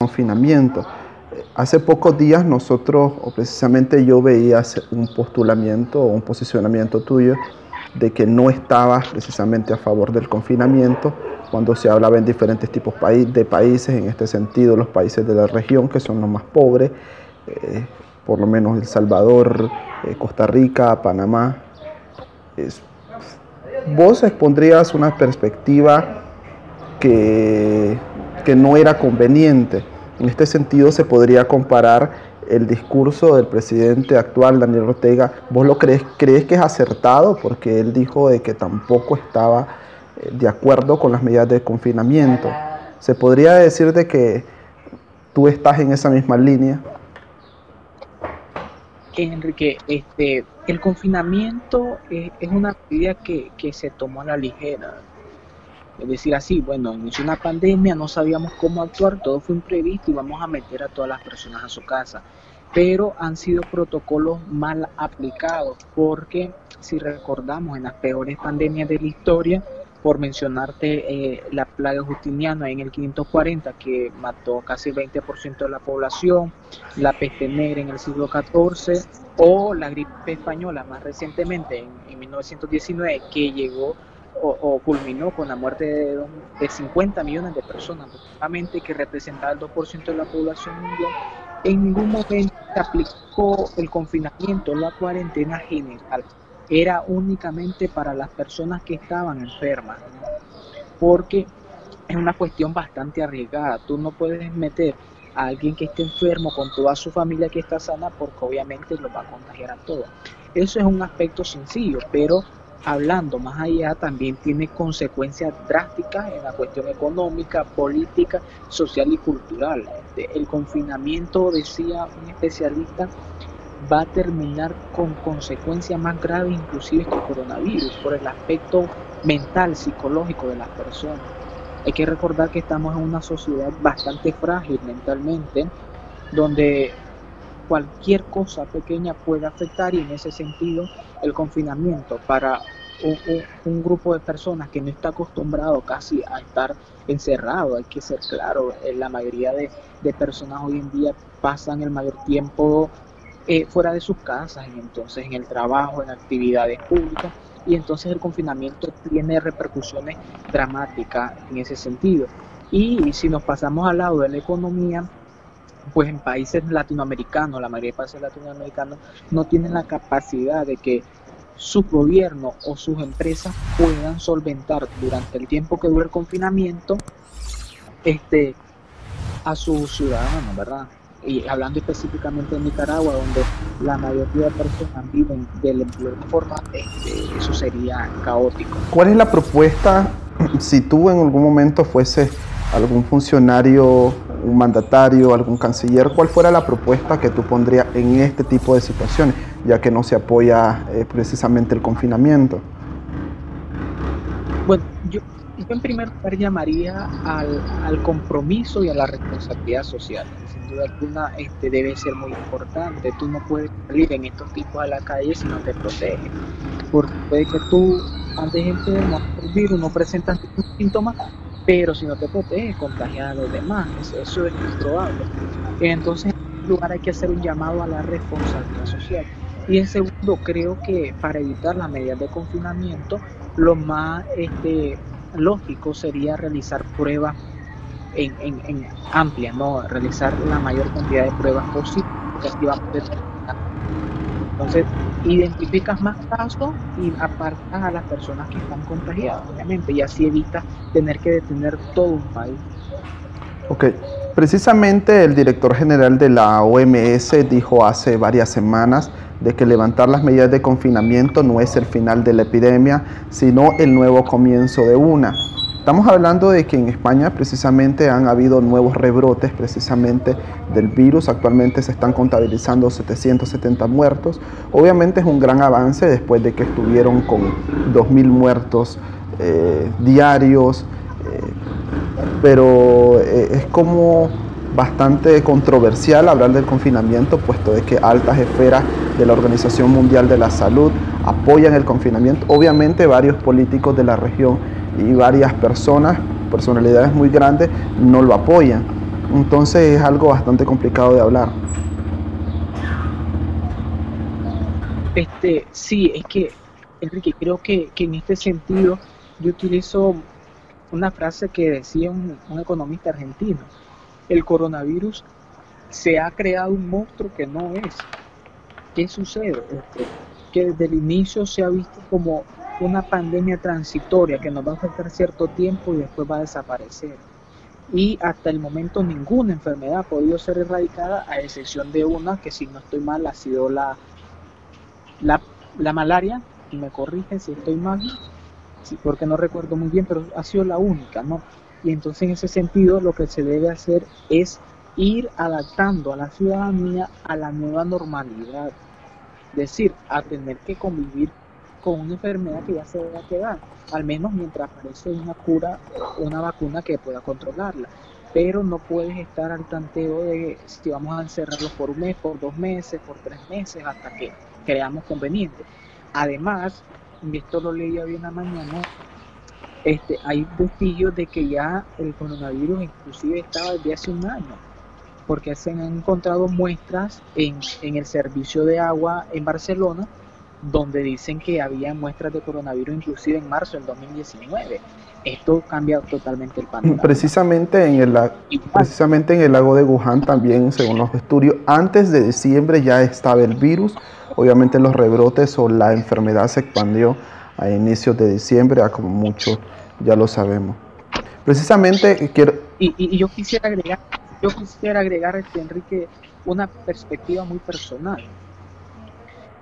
confinamiento. Hace pocos días nosotros, o precisamente yo veía un postulamiento o un posicionamiento tuyo de que no estabas precisamente a favor del confinamiento cuando se hablaba en diferentes tipos de países, en este sentido los países de la región que son los más pobres, por lo menos El Salvador, Costa Rica, Panamá. Vos expondrías una perspectiva que no era conveniente. En este sentido se podría comparar el discurso del presidente actual, Daniel Ortega. ¿Vos lo crees que es acertado? Porque él dijo de que tampoco estaba de acuerdo con las medidas de confinamiento. ¿Se podría decir de que tú estás en esa misma línea? Enrique, el confinamiento es una medida que se tomó a la ligera. Es decir, así, bueno, inició una pandemia, no sabíamos cómo actuar, todo fue imprevisto y vamos a meter a todas las personas a su casa. Pero han sido protocolos mal aplicados, porque si recordamos en las peores pandemias de la historia, por mencionarte la plaga justiniana en el 540, que mató casi el 20% de la población, la peste negra en el siglo XIV, o la gripe española más recientemente en 1919, que llegó o culminó con la muerte de 50 millones de personas, aproximadamente, que representaba el 2% de la población mundial. En ningún momento se aplicó el confinamiento, la cuarentena general. Era únicamente para las personas que estaban enfermas, porque es una cuestión bastante arriesgada. Tú no puedes meter a alguien que esté enfermo con toda su familia que está sana, porque obviamente lo va a contagiar a todos. Eso es un aspecto sencillo, pero hablando más allá también tiene consecuencias drásticas en la cuestión económica, política, social y cultural. El confinamiento, decía un especialista, va a terminar con consecuencias más graves inclusive que el coronavirus, por el aspecto mental, psicológico de las personas. Hay que recordar que estamos en una sociedad bastante frágil mentalmente, donde cualquier cosa pequeña puede afectar, y en ese sentido el confinamiento para un grupo de personas que no está acostumbrado casi a estar encerrado, hay que ser claro, la mayoría de personas hoy en día pasan el mayor tiempo fuera de sus casas, y entonces en el trabajo, en actividades públicas, y entonces el confinamiento tiene repercusiones dramáticas en ese sentido. Y si nos pasamos al lado de la economía, pues en países latinoamericanos, la mayoría de países latinoamericanos no tienen la capacidad de que su gobierno o sus empresas puedan solventar durante el tiempo que dure el confinamiento a sus ciudadanos, ¿verdad? Y hablando específicamente de Nicaragua, donde la mayoría de personas viven del empleo informal, eso sería caótico. ¿Cuál es la propuesta, si tú en algún momento fuese algún funcionario, un mandatario, algún canciller, cuál fuera la propuesta que tú pondrías en este tipo de situaciones, ya que no se apoya precisamente el confinamiento? Bueno, yo en primer lugar llamaría al compromiso y a la responsabilidad social. Sin duda alguna debe ser muy importante. Tú no puedes salir en estos tipos a la calle si no te proteges, porque puede que tú antes enfermo por virus, no presentas ningún síntoma, pero si no te proteges, contagias a los demás. Eso es probable. Entonces, en primer lugar hay que hacer un llamado a la responsabilidad social. Y en segundo, creo que para evitar las medidas de confinamiento, lo más lógico sería realizar pruebas en amplias, ¿no? Realizar la mayor cantidad de pruebas posible, que así vamos a determinar. Entonces, identificas más casos y apartas a las personas que están contagiadas, obviamente, y así evitas tener que detener todo un país. Ok, precisamente el director general de la OMS dijo hace varias semanas de que levantar las medidas de confinamiento no es el final de la epidemia, sino el nuevo comienzo de una. Estamos hablando de que en España precisamente han habido nuevos rebrotes precisamente del virus. Actualmente se están contabilizando 770 muertos. Obviamente es un gran avance después de que estuvieron con 2.000 muertos diarios, pero es como bastante controversial hablar del confinamiento, puesto de que altas esferas de la Organización Mundial de la Salud apoyan el confinamiento. Obviamente varios políticos de la región y varias personalidades muy grandes no lo apoyan. Entonces es algo bastante complicado de hablar. Sí, es que, Enrique, creo que en este sentido yo utilizo una frase que decía un economista argentino: el coronavirus se ha creado un monstruo que no es. ¿Qué sucede? Que desde el inicio se ha visto como una pandemia transitoria que nos va a afectar cierto tiempo y después va a desaparecer. Y hasta el momento ninguna enfermedad ha podido ser erradicada, a excepción de una que, si no estoy mal, ha sido la, la malaria, y me corrigen si estoy mal, sí, porque no recuerdo muy bien, pero ha sido la única, ¿no? Y entonces, en ese sentido, lo que se debe hacer es ir adaptando a la ciudadanía a la nueva normalidad, es decir, a tener que convivir con una enfermedad que ya se va a quedar, al menos mientras aparece una cura, una vacuna que pueda controlarla. Pero no puedes estar al tanteo de si vamos a encerrarlos por un mes, por 2 meses, por 3 meses, hasta que creamos conveniente. Además, y esto lo leía bien a mañana, hay vestigios de que ya el coronavirus inclusive estaba desde hace un año, porque se han encontrado muestras en el servicio de agua en Barcelona, donde dicen que había muestras de coronavirus inclusive en marzo del 2019. Esto cambia totalmente el panorama. Precisamente en el lago de Wuhan también, según los estudios, antes de diciembre ya estaba el virus. Obviamente los rebrotes o la enfermedad se expandió a inicios de diciembre, como muchos ya lo sabemos. Precisamente quiero... Y yo quisiera agregar, Enrique, una perspectiva muy personal.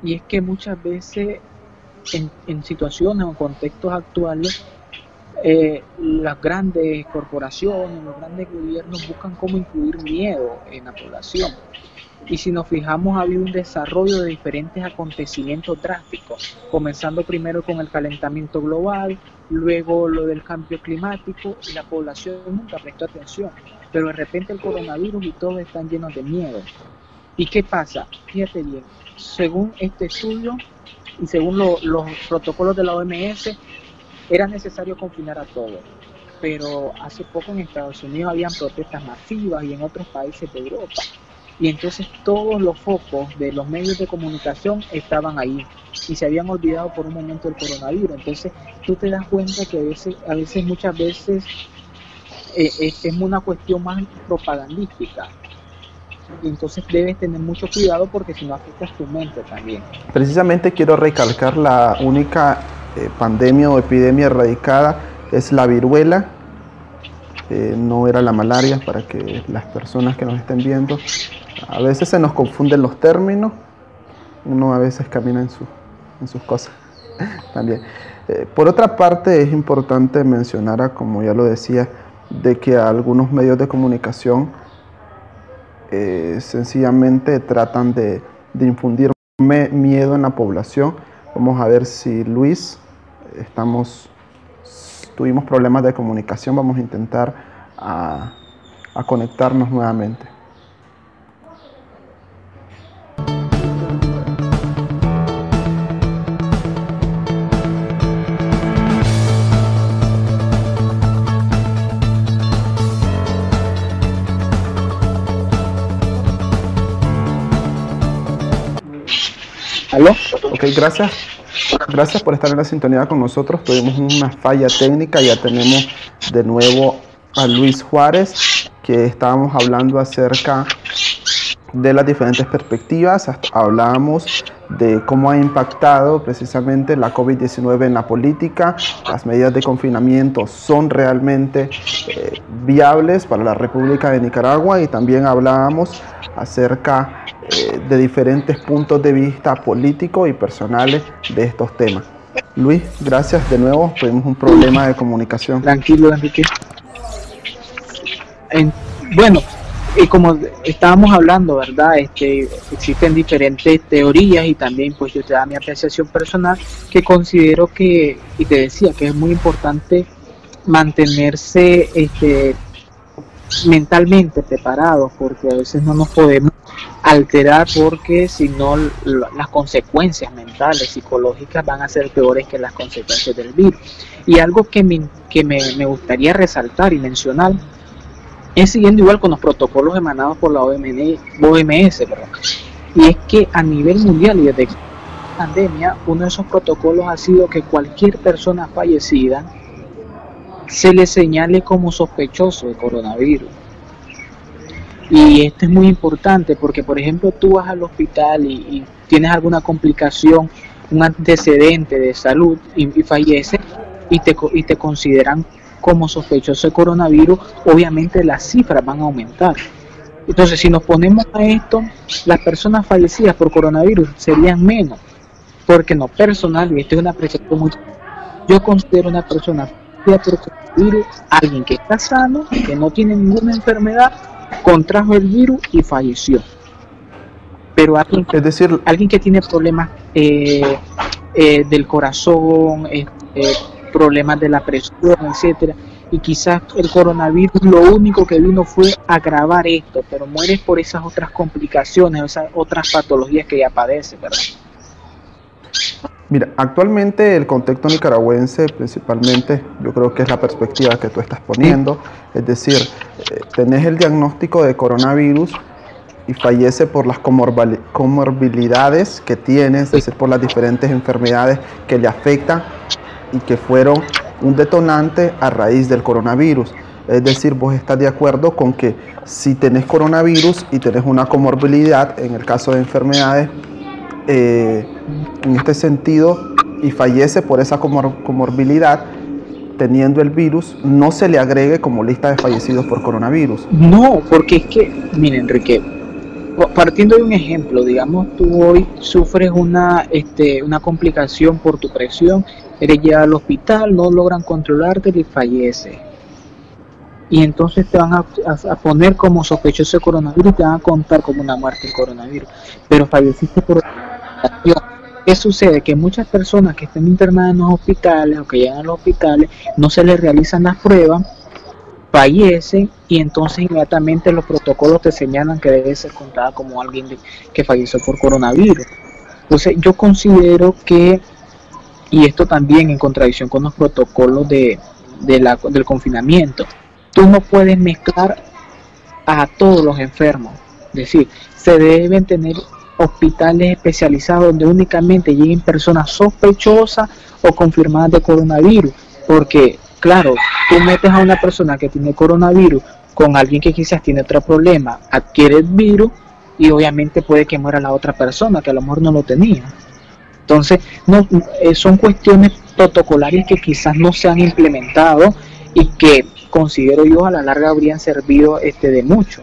Y es que muchas veces en situaciones o contextos actuales, las grandes corporaciones, los grandes gobiernos buscan cómo influir miedo en la población. Y si nos fijamos, ha habido un desarrollo de diferentes acontecimientos drásticos, comenzando primero con el calentamiento global, luego lo del cambio climático, y la población nunca prestó atención. Pero de repente el coronavirus y todos están llenos de miedo. ¿Y qué pasa? Fíjate bien, según este estudio y según los protocolos de la OMS, era necesario confinar a todos. Pero hace poco en Estados Unidos habían protestas masivas y en otros países de Europa. Y entonces todos los focos de los medios de comunicación estaban ahí y se habían olvidado por un momento del coronavirus. Entonces tú te das cuenta que muchas veces es una cuestión más propagandística. Y entonces debes tener mucho cuidado, porque si no afectas tu mente también. Precisamente quiero recalcar, la única pandemia o epidemia erradicada es la viruela, no era la malaria, para que las personas que nos estén viendo, a veces se nos confunden los términos, uno a veces camina en sus cosas también. Por otra parte, es importante mencionar, como ya lo decía, de que algunos medios de comunicación sencillamente tratan de infundir miedo en la población. Vamos a ver si Luis, tuvimos problemas de comunicación, vamos a intentar a conectarnos nuevamente. ¿Aló? Ok, gracias por estar en la sintonía con nosotros. Tuvimos una falla técnica, ya tenemos de nuevo a Luis Juárez, que estábamos hablando acerca de las diferentes perspectivas. Hablábamos de cómo ha impactado precisamente la COVID-19 en la política. Las medidas de confinamiento son realmente viables para la República de Nicaragua, y también hablábamos acerca de diferentes puntos de vista políticos y personales de estos temas. Luis, gracias de nuevo. Tuvimos un problema de comunicación. Tranquilo, Enrique. Bueno, como estábamos hablando, ¿verdad? Existen diferentes teorías, y también pues yo te da mi apreciación personal, que considero que, y te decía, que es muy importante mantenerse mentalmente preparados, porque a veces no nos podemos alterar, porque si no las consecuencias mentales, psicológicas, van a ser peores que las consecuencias del virus. Y algo que me gustaría resaltar y mencionar es siguiendo igual con los protocolos emanados por la OMS, perdón. Y es que a nivel mundial y desde la pandemia, uno de esos protocolos ha sido que cualquier persona fallecida se le señale como sospechoso de coronavirus. Y esto es muy importante porque, por ejemplo, tú vas al hospital y tienes alguna complicación, un antecedente de salud y falleces y te consideran como sospechoso de coronavirus, obviamente las cifras van a aumentar. Entonces, si nos ponemos a esto, las personas fallecidas por coronavirus serían menos, porque no personal, y esto es una apreciación muy... Yo considero una persona fallecida por coronavirus alguien que está sano, que no tiene ninguna enfermedad, contrajo el virus y falleció. Pero alguien que tiene problemas del corazón, problemas de la presión, etcétera, y quizás el coronavirus lo único que vino fue agravar esto, pero mueres por esas otras complicaciones, esas otras patologías que ya padece, ¿verdad? Mira, actualmente el contexto nicaragüense, principalmente, yo creo que es la perspectiva que tú estás poniendo, es decir, tenés el diagnóstico de coronavirus y fallece por las comorbilidades que tienes, es decir, por las diferentes enfermedades que le afectan y que fueron un detonante a raíz del coronavirus. Es decir, vos estás de acuerdo con que si tenés coronavirus y tenés una comorbilidad, en el caso de enfermedades, en este sentido, y fallece por esa comorbilidad, teniendo el virus, no se le agregue como lista de fallecidos por coronavirus. No, porque es que, mira, Enrique, partiendo de un ejemplo, digamos, tú hoy sufres una complicación por tu presión, eres llevado al hospital, no logran controlarte y falleces. Y entonces te van a poner como sospechoso de coronavirus y te van a contar como una muerte de coronavirus. Pero falleciste por... ¿Qué sucede? Que muchas personas que estén internadas en los hospitales o que llegan a los hospitales no se les realizan las pruebas, fallecen y entonces inmediatamente los protocolos te señalan que debe ser contada como alguien que falleció por coronavirus. Entonces yo considero que, y esto también en contradicción con los protocolos del confinamiento, tú no puedes mezclar a todos los enfermos. Es decir, se deben tener hospitales especializados donde únicamente lleguen personas sospechosas o confirmadas de coronavirus, porque claro, tú metes a una persona que tiene coronavirus con alguien que quizás tiene otro problema, adquiere el virus y obviamente puede que muera la otra persona que a lo mejor no lo tenía. Entonces son cuestiones protocolarias que quizás no se han implementado y que considero yo a la larga habrían servido de mucho.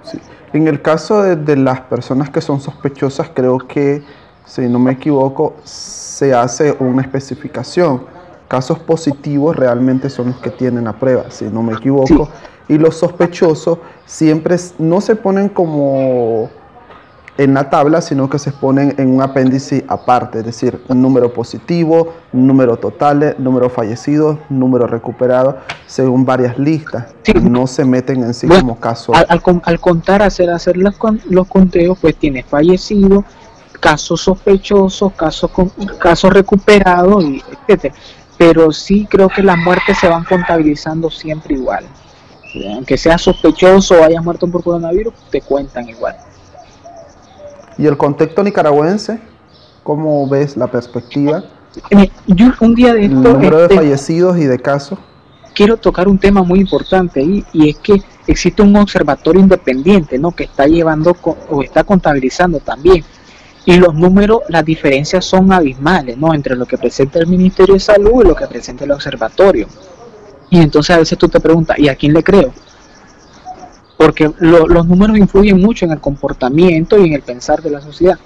Sí. En el caso de las personas que son sospechosas, creo que, si no me equivoco, se hace una especificación. Casos positivos realmente son los que tienen la prueba, si no me equivoco. Sí. Y los sospechosos siempre no se ponen como en la tabla, sino que se ponen en un apéndice aparte, es decir, un número positivo, número total, número fallecidos, número recuperado, según varias listas. Sí. No se meten en sí como casos. Al contar, hacer los conteos, pues tiene fallecidos, casos sospechosos, casos recuperados, y etcétera. Pero sí creo que las muertes se van contabilizando siempre igual. Aunque sea sospechoso o hayas muerto por coronavirus, te cuentan igual. ¿Y el contexto nicaragüense? ¿Cómo ves la perspectiva? Yo un día de esto... El número de fallecidos y de casos. Quiero tocar un tema muy importante ahí, y es que existe un observatorio independiente, ¿no?, que está llevando o está contabilizando también. Y los números, las diferencias son abismales, ¿no?, entre lo que presenta el Ministerio de Salud y lo que presenta el observatorio. Y entonces a veces tú te preguntas, ¿y a quién le creo? Porque los números influyen mucho en el comportamiento y en el pensar de la sociedad.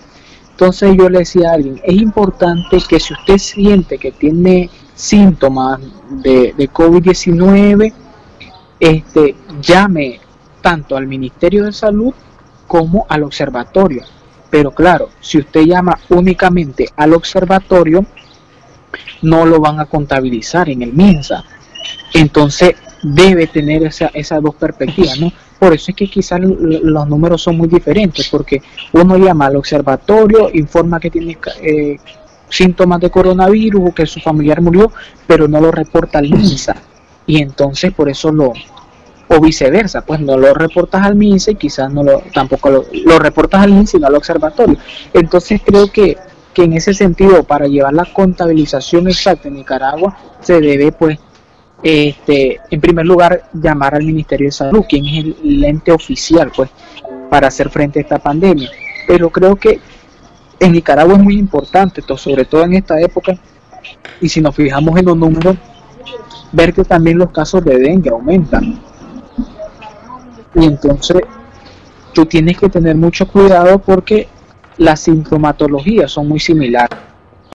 Entonces yo le decía a alguien, es importante que si usted siente que tiene síntomas de COVID-19, llame tanto al Ministerio de Salud como al observatorio. Pero claro, si usted llama únicamente al observatorio, no lo van a contabilizar en el MINSA. Entonces debe tener esas dos perspectivas, ¿no? Por eso es que quizás los números son muy diferentes, porque uno llama al observatorio, informa que tiene síntomas de coronavirus o que su familiar murió, pero no lo reporta al MINSA. Y entonces por eso o viceversa, pues no lo reportas al MINSA y quizás tampoco lo reportas al INSS sino al observatorio. Entonces creo que en ese sentido, para llevar la contabilización exacta en Nicaragua, se debe pues en primer lugar llamar al Ministerio de Salud, quien es el ente oficial pues para hacer frente a esta pandemia. Pero creo que en Nicaragua es muy importante, sobre todo en esta época, y si nos fijamos en los números, ver que también los casos de dengue aumentan. Y entonces tú tienes que tener mucho cuidado porque las sintomatologías son muy similares.